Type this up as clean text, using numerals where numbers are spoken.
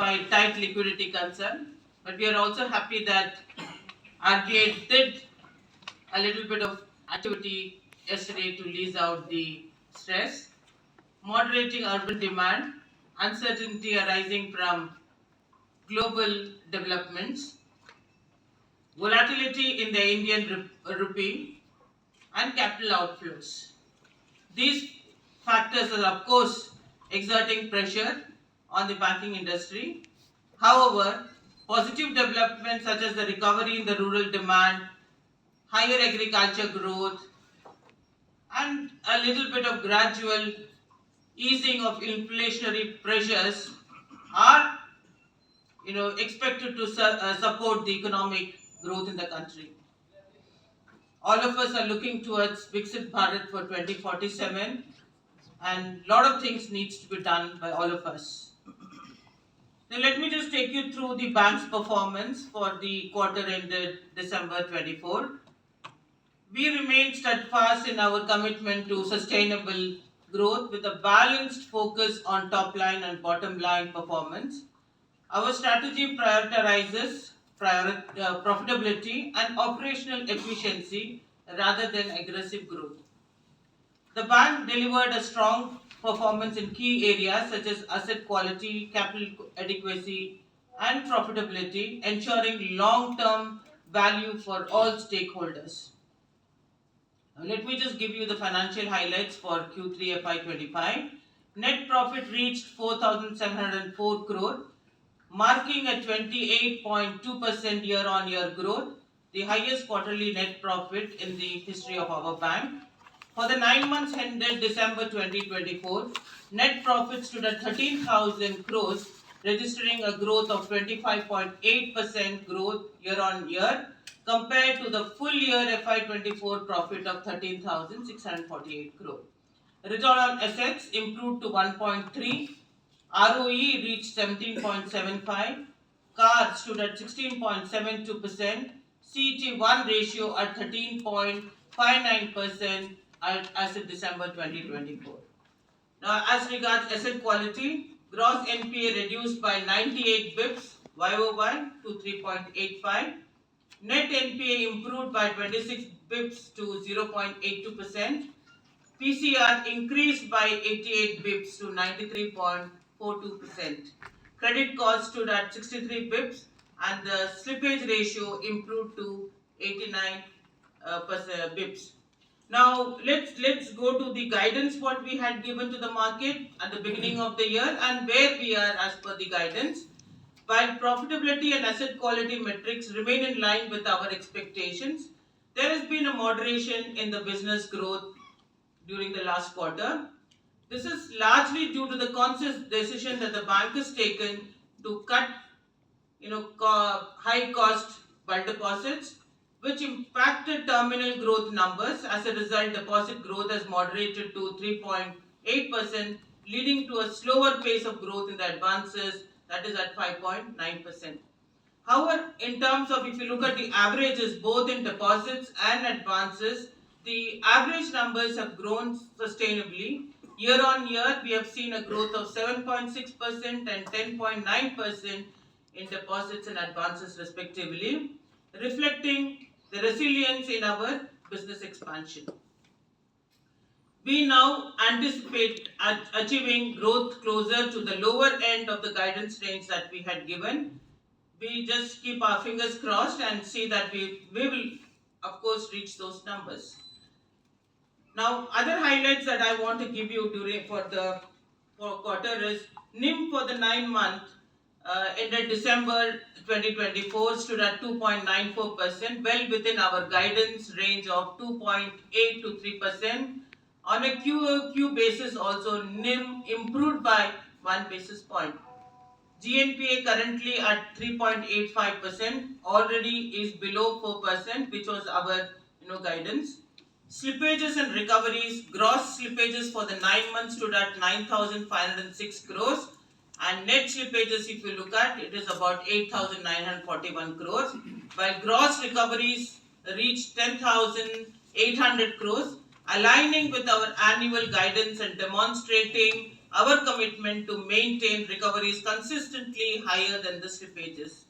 by tight liquidity concern, but we are also happy that RBI did a little bit of activity yesterday to ease out the stress, moderating urban demand, uncertainty arising from global developments, volatility in the Indian rupee, and capital outflows. These factors are, of course, exerting pressure on the banking industry. However, positive developments such as the recovery in the rural demand, higher agriculture growth, and a little bit of gradual easing of inflationary pressures are expected to support the economic growth in the country. All of us are looking towards Viksit Bharat for 2047, and a lot of things needs to be done by all of us. Now let me just take you through the bank's performance for the quarter ended December 24. We remain steadfast in our commitment to sustainable growth with a balanced focus on top line and bottom line performance. Our strategy prioritizes profitability and operational efficiency rather than aggressive growth. The bank delivered a strong performance in key areas such as asset quality, capital adequacy, and profitability, ensuring long-term value for all stakeholders. Now, let me just give you the financial highlights for Q3 FY25. Net profit reached 4,704 crore, marking a 28.2% year-on-year growth, the highest quarterly net profit in the history of our bank. For the 9 months ended December 2024, net profit stood at 13,000 crores, registering a growth of 25.8% growth year-on-year compared to the full year FY24 profit of 13,648 crore. Return on assets improved to 1.3. ROE reached 17.75, CAR stood at 16.72%, CET1 ratio at 13.59% as of December 2024. Now, as regards asset quality, gross NPA reduced by 98 bips YOY to 3.85. Net NPA improved by 26 bips to 0.82%. PCR increased by 88 bips to 93.42%. Credit cost stood at 63 bips and the slippage ratio improved to 89 bips. Now let's go to the guidance what we had given to the market at the beginning of the year and where we are as per the guidance. While profitability and asset quality metrics remain in line with our expectations, there has been a moderation in the business growth during the last quarter. This is largely due to the conscious decision that the bank has taken to cut high cost bulk deposits, which impacted terminal growth numbers. As a result, deposit growth has moderated to 3.8%, leading to a slower pace of growth in the advances, that is at 5.9%. However, in terms of if you look at the averages both in deposits and advances, the average numbers have grown sustainably. Year on year, we have seen a growth of 7.6% and 10.9% in deposits and advances respectively, reflecting the resilience in our business expansion. We now anticipate achieving growth closer to the lower end of the guidance range that we had given. We just keep our fingers crossed and see that we will, of course, reach those numbers. Now, other highlights that I want to give you for quarter is NIM for the 9 months ended December 2024 stood at 2.94%, well within our guidance range of 2.8 to 3%. On a QOQ basis also, NIM improved by 1 basis point. GNPA currently at 3.85%, already is below 4%, which was our guidance. Slippages and recoveries, gross slippages for the 9 months stood at 9,506 crores and net slippages, if you look at, it is about 8,941 crores, while gross recoveries reached 10,800 crores, aligning with our annual guidance and demonstrating our commitment to maintain recovery is consistently higher than the slippages.